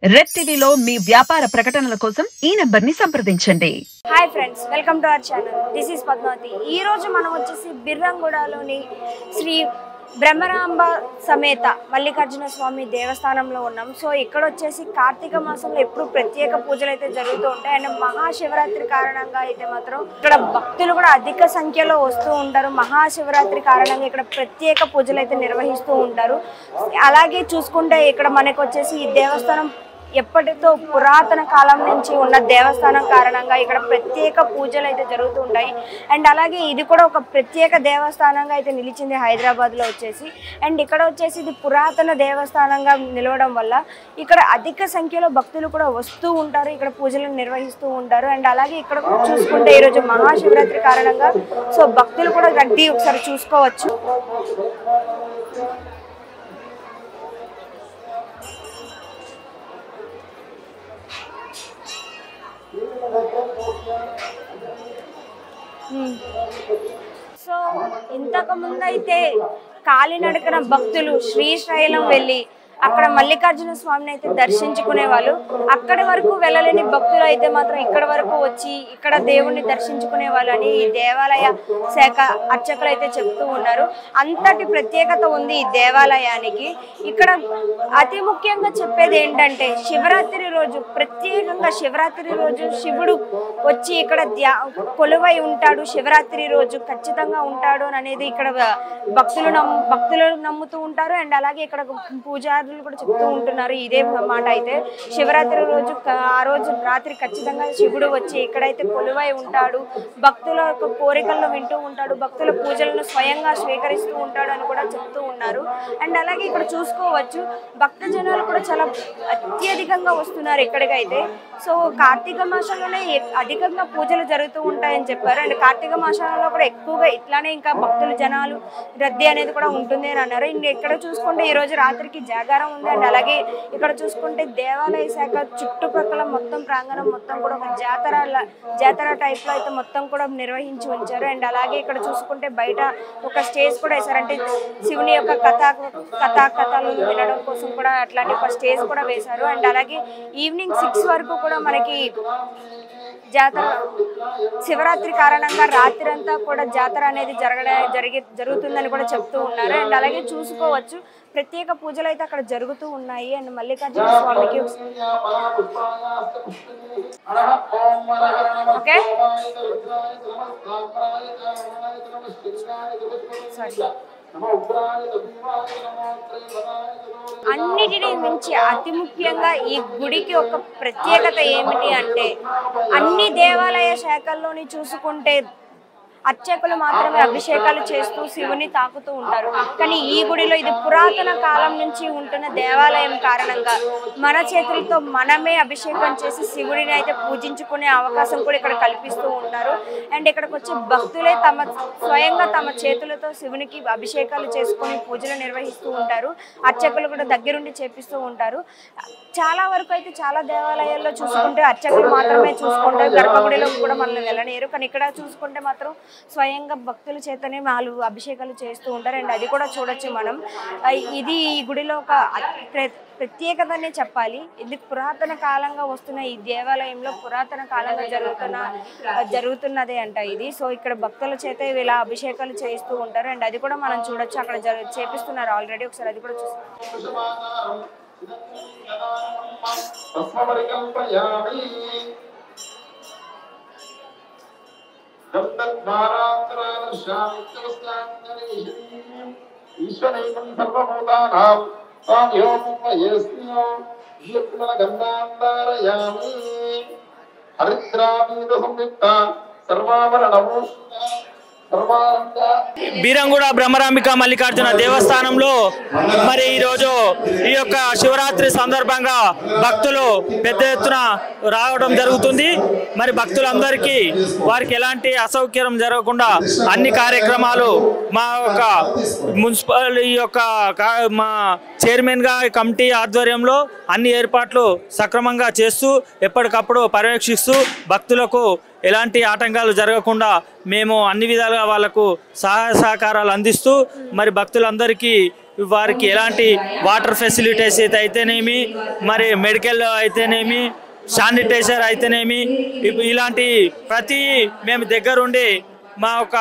Red టీవీలో మీ వ్యాపార ప్రకటనల కోసం ఈ నంబర్ని సంప్రదించండి. Hi friends, welcome to our channel. This is Padmavati. ఈ రోజు మనం వచ్చేసి బిర్రంగూడలోని శ్రీ బ్రహ్మరాంబ సమేత మల్లికార్జున స్వామి దేవస్థానంలో ఉన్నాం. సో ఇక్కడ వచ్చేసి కార్తీక మాసంలో ఎప్పుడు ప్రత్యేక పూజలు అయితే జరుగుతూ ఉంటాయి. అండ్ మహాశివరాత్రి కారణంగా అయితే మాత్రం ఇక్కడ భక్తులు కూడా అధిక సంఖ్యలో వస్తూ ఉంటారు. మహాశివరాత్రి కారణంగా ఇక్కడ ప్రత్యేక పూజలు అయితే నిర్వహిస్తూ ఉంటారు. అలాగే చూసుకుంటే ఇక్కడ మనకు వచ్చేసి ఈ దేవస్థానం ఎప్పటితో పురాతన కాలం నుంచి ఉన్న దేవస్థానం కారణంగా ఇక్కడ ప్రత్యేక పూజలు అయితే జరుగుతూ ఉంటాయి. అండ్ అలాగే ఇది కూడా ఒక ప్రత్యేక దేవస్థానంగా అయితే నిలిచింది హైదరాబాద్లో వచ్చేసి. అండ్ ఇక్కడ వచ్చేసి ఇది పురాతన దేవస్థానంగా నిలవడం వల్ల ఇక్కడ అధిక సంఖ్యలో భక్తులు కూడా వస్తూ ఉంటారు, ఇక్కడ పూజలను నిర్వహిస్తూ ఉంటారు. అండ్ అలాగే ఇక్కడ చూసుకుంటే ఈరోజు మహాశివరాత్రి కారణంగా సో భక్తులు కూడా రద్దీ ఒకసారి చూసుకోవచ్చు. సో ఇంతకు ముందు అయితే కాలినడకన భక్తులు శ్రీశైలం వెళ్ళి అక్కడ మల్లికార్జున స్వామిని అయితే దర్శించుకునే వాళ్ళు. అక్కడి వరకు వెళ్ళలేని భక్తులు అయితే మాత్రం ఇక్కడ వరకు వచ్చి ఇక్కడ దేవుణ్ణి దర్శించుకునే వాళ్ళు అని ఈ దేవాలయ శాఖ అర్చకులు అయితే చెప్తూ ఉన్నారు. అంతటి ప్రత్యేకత ఉంది ఈ దేవాలయానికి. ఇక్కడ అతి ముఖ్యంగా చెప్పేది ఏంటంటే శివరాత్రి రోజు, ప్రత్యేకంగా శివరాత్రి రోజు శివుడు వచ్చి ఇక్కడ కొలువై ఉంటాడు, శివరాత్రి రోజు ఖచ్చితంగా ఉంటాడు అనేది ఇక్కడ భక్తులు నమ్ముతూ ఉంటారు. అండ్ అలాగే ఇక్కడ పూజారులు కూడా చెప్తూ ఉంటున్నారు ఇదే మాట. అయితే శివరాత్రి రోజు ఆ రోజు రాత్రి ఖచ్చితంగా శివుడు వచ్చి ఇక్కడైతే కొలువై ఉంటాడు, భక్తుల యొక్క కోరికలను వింటూ ఉంటాడు, భక్తుల పూజలను స్వయంగా స్వీకరిస్తూ ఉంటాడు అని కూడా చెప్తూ ఉన్నారు. అండ్ అలాగే ఇక్కడ చూసుకోవచ్చు భక్త జనాలు కూడా చాలా అత్యధికంగా వస్తున్నారు ఇక్కడికైతే. సో కార్తీక మాసంలోనే అధికంగా పూజలు జరుగుతూ ఉంటాయని చెప్పారు. అండ్ కార్తీక మాసంలో కూడా ఎక్కువగా ఇట్లానే ఇంకా భక్తులు జనాలు రద్దీ అనేది కూడా ఉంటుంది అని అన్నారు. ఇక్కడ చూసుకుంటే ఈ రోజు రాత్రికి జాగారం ఉంది. అండ్ అలాగే ఇక్కడ చూసుకుంటే దేవాలయ శాఖ చుట్టుపక్కల మొత్తం ప్రాంగణం మొత్తం కూడా ఒక జాతర టైప్ లో అయితే మొత్తం కూడా నిర్వహించి ఉంచారు. అండ్ అలాగే ఇక్కడ చూసుకుంటే బయట ఒక స్టేజ్ కూడా వేశారు. అంటే శివుని యొక్క కథలు వినడం కోసం కూడా అట్లాంటి ఒక స్టేజ్ కూడా వేశారు. అండ్ అలాగే ఈవినింగ్ 6 వరకు కూడా మనకి జాతర శివరాత్రి కారణంగా రాత్రి అంతా కూడా జాతర అనేది జరుగుతుందని కూడా చెప్తూ ఉన్నారు. అండ్ అలాగే చూసుకోవచ్చు ప్రత్యేక పూజలు అయితే అక్కడ జరుగుతూ ఉన్నాయి. అండ్ మల్లికార్జున స్వామికి ఓకే అన్నిటినీ మించి అతి ముఖ్యంగా ఈ గుడికి ఒక ప్రత్యేకత ఏమిటి అంటే అన్ని దేవాలయ శాఖల్లోని చూసుకుంటే అర్చకులు మాత్రమే అభిషేకాలు చేస్తూ శివుని తాకుతూ ఉంటారు. కానీ ఈ గుడిలో ఇది పురాతన కాలం నుంచి ఉంటున్న దేవాలయం కారణంగా మన చేతులతో మనమే అభిషేకం చేసి శివుడిని అయితే పూజించుకునే అవకాశం కూడా ఇక్కడ కల్పిస్తూ ఉంటారు. అండ్ ఇక్కడికి వచ్చే భక్తులే స్వయంగా తమ చేతులతో శివునికి అభిషేకాలు చేసుకొని పూజలు నిర్వహిస్తూ ఉంటారు. అర్చకులు కూడా దగ్గరుండి చేపిస్తూ ఉంటారు. చాలా వరకు అయితే చాలా దేవాలయాల్లో చూసుకుంటే అర్చకులు మాత్రమే చూసుకుంటారు, గర్భగుడిలో కూడా మనల్ని వెళ్ళనేరు. కానీ ఇక్కడ చూసుకుంటే మాత్రం స్వయంగా భక్తుల చేతనే వాళ్ళు అభిషేకాలు చేస్తూ ఉంటారు. అండ్ అది కూడా చూడొచ్చు మనం. ఇది ఈ గుడిలో ఒక ప్రత్యేకతనే చెప్పాలి. ఇది పురాతన కాలంగా వస్తున్న ఈ దేవాలయంలో పురాతన కాలంగా జరుగుతున్నదే అంట ఇది. సో ఇక్కడ భక్తుల చేత ఇలా అభిషేకాలు చేస్తూ ఉంటారు. అండ్ అది కూడా మనం చూడొచ్చు, అక్కడ చేపిస్తున్నారు ఆల్రెడీ. ఒకసారి అది కూడా చూస్తాం. బీరంగూడ బ్రహ్మరాంబిక మల్లికార్జున దేవస్థానంలో మరి ఈరోజు ఈ యొక్క శివరాత్రి సందర్భంగా భక్తులు పెద్ద ఎత్తున రావడం జరుగుతుంది. మరి భక్తులందరికీ వారికి ఎలాంటి అసౌకర్యం జరగకుండా అన్ని కార్యక్రమాలు మా యొక్క మున్సిపల్ మా చైర్మన్గా కమిటీ ఆధ్వర్యంలో అన్ని ఏర్పాట్లు సక్రమంగా చేస్తూ ఎప్పటికప్పుడు పర్యవేక్షిస్తూ భక్తులకు ఎలాంటి ఆటంకాలు జరగకుండా మేము అన్ని విధాలుగా వాళ్లకు సహాయ సహకారాలు అందిస్తూ మరి భక్తులందరికీ వారికి ఎలాంటి వాటర్ ఫెసిలిటీస్ అయితేనేమి, మరి మెడికల్ అయితేనేమి, శానిటైజర్ అయితేనేమి, ఇలాంటి ప్రతి మేము దగ్గరుండి మా యొక్క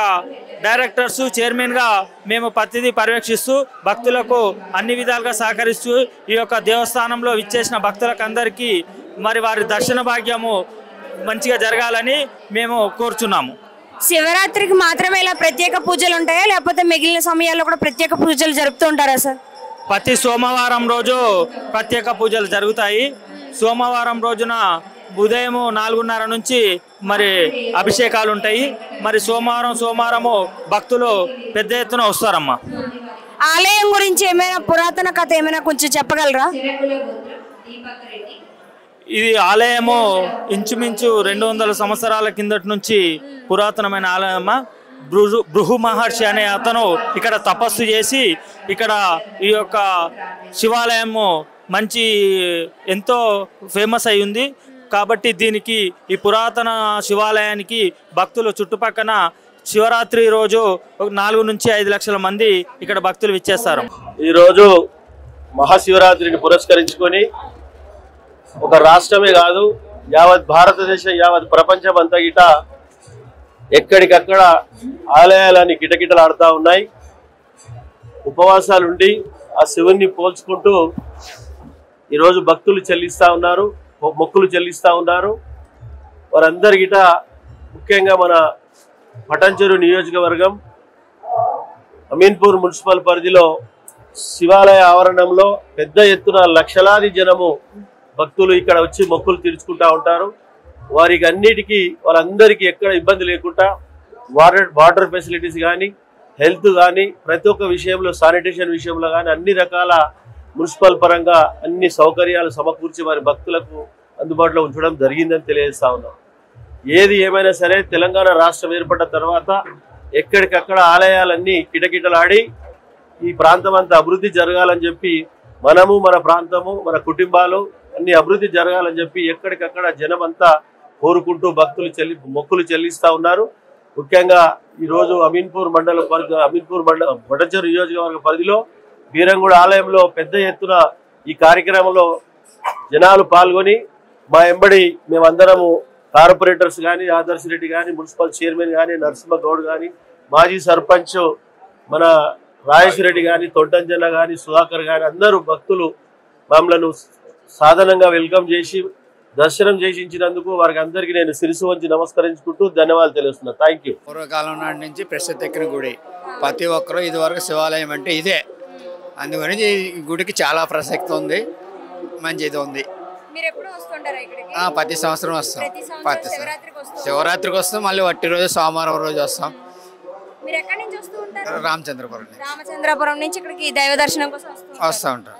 డైరెక్టర్స్ చైర్మన్గా మేము ప్రతిదీ పర్యవేక్షిస్తూ భక్తులకు అన్ని విధాలుగా సహకరిస్తూ ఈ యొక్క దేవస్థానంలో విచ్చేసిన భక్తులకు అందరికీ మరి వారి దర్శన భాగ్యము మంచిగా జరగాలని మేము కోరుచున్నాము. శివరాత్రికి మాత్రమే ఇలా ప్రత్యేక పూజలు ఉంటాయా, లేకపోతే మిగిలిన సమయాల్లో కూడా ప్రత్యేక పూజలు జరుపుతూ ఉంటారా సార్? ప్రతి సోమవారం రోజు ప్రత్యేక పూజలు జరుగుతాయి. సోమవారం రోజున ఉదయం 4:30 నుంచి మరి అభిషేకాలు ఉంటాయి. మరి సోమవారము భక్తులు పెద్ద ఎత్తున వస్తారమ్మా. ఆలయం గురించి ఏమైనా పురాతన కథ ఏమైనా కొంచెం చెప్పగలరా? ఇది ఆలయము ఇంచుమించు 200 సంవత్సరాల కిందటి నుంచి పురాతనమైన ఆలయమ్మా. బృహు మహర్షి అనే అతను ఇక్కడ తపస్సు చేసి ఇక్కడ ఈ యొక్క శివాలయము మంచి ఎంతో ఫేమస్ అయి ఉంది. కాబట్టి దీనికి ఈ పురాతన శివాలయానికి భక్తులు చుట్టుపక్కన శివరాత్రి రోజు 4 నుంచి 5 లక్షల మంది ఇక్కడ భక్తులు విచ్చేస్తారు. ఈరోజు మహాశివరాత్రిని పురస్కరించుకొని ఒక రాష్ట్రమే కాదు, యావత్ భారతదేశం, యావత్ ప్రపంచం అంతా గిట ఎక్కడికక్కడ ఆలయాలని కిటకిటలాడుతూ ఉన్నాయి. ఉపవాసాలుండి ఆ శివుణ్ణి పోల్చుకుంటూ ఈరోజు భక్తులు చెల్లిస్తూ ఉన్నారు, మొక్కులు చెల్లిస్తూ ఉన్నారు. వారందరికిట ముఖ్యంగా మన పటాన్చెరు నియోజకవర్గం అమీన్పూర్ మున్సిపల్ పరిధిలో శివాలయ ఆవరణంలో పెద్ద ఎత్తున లక్షలాది జనము భక్తులు ఇక్కడ వచ్చి మొక్కులు తీర్చుకుంటూ ఉంటారు. వారికి అన్నిటికీ వాళ్ళందరికీ ఎక్కడ ఇబ్బంది లేకుండా వాటర్ ఫెసిలిటీస్ కానీ, హెల్త్ కానీ, ప్రతి ఒక్క విషయంలో శానిటేషన్ విషయంలో కానీ అన్ని రకాల మున్సిపల్ పరంగా అన్ని సౌకర్యాలు సమకూర్చి వారి భక్తులకు అందుబాటులో ఉంచడం జరిగిందని తెలియజేస్తా ఉన్నాం. ఏది ఏమైనా సరే తెలంగాణ రాష్ట్రం ఏర్పడ్డ తర్వాత ఎక్కడికక్కడ ఆలయాలన్నీ కిటకిటలాడి ఈ ప్రాంతం అంతా అభివృద్ధి జరగాలని చెప్పి మనము, మన ప్రాంతము, మన కుటుంబాలు అన్ని అభివృద్ధి జరగాలని చెప్పి ఎక్కడికక్కడ జనం అంతా కోరుకుంటూ భక్తులు మొక్కులు చెల్లిస్తూ ఉన్నారు. ముఖ్యంగా ఈరోజు అమీన్పూర్ పటాన్చెరు నియోజకవర్గ పరిధిలో బీరంగూడ ఆలయంలో పెద్ద ఎత్తున ఈ కార్యక్రమంలో జనాలు పాల్గొని మా ఎంబడి మేమందరము కార్పొరేటర్స్ కానీ, ఆదర్శ్ రెడ్డి కానీ, మున్సిపల్ చైర్మన్ కానీ, నరసింహ గౌడ్ కానీ, మాజీ సర్పంచ్ మన రాజేష్ రెడ్డి కానీ, తొంటంజన్న కానీ, సుధాకర్ కానీ అందరూ భక్తులు మమ్మలను సాధారణంగా వెల్కమ్ చేసి దర్శనం చేయించినందుకు వారికి అందరికీ నేను శిరసు వంచి నమస్కరించుకుంటూ ధన్యవాదాలు తెలుస్తున్నా. Thank you. పూర్వకాలం నాటి నుంచి ప్రసిద్ధి ఎక్కిన గుడి, ప్రతి ఒక్కరూ ఇదివరకు శివాలయం అంటే ఇదే, అందుకని ఈ గుడికి చాలా ప్రసక్తి ఉంది, మంచి ఇది ఉంది. ప్రతి సంవత్సరం వస్తాం, శివరాత్రికి వస్తాం, మళ్ళీ వట్టి రోజు సోమవారం రోజు వస్తాం. రామచంద్రపురం నుంచి ఇక్కడికి దైవ దర్శనం కోసం వస్తూ ఉంటాం.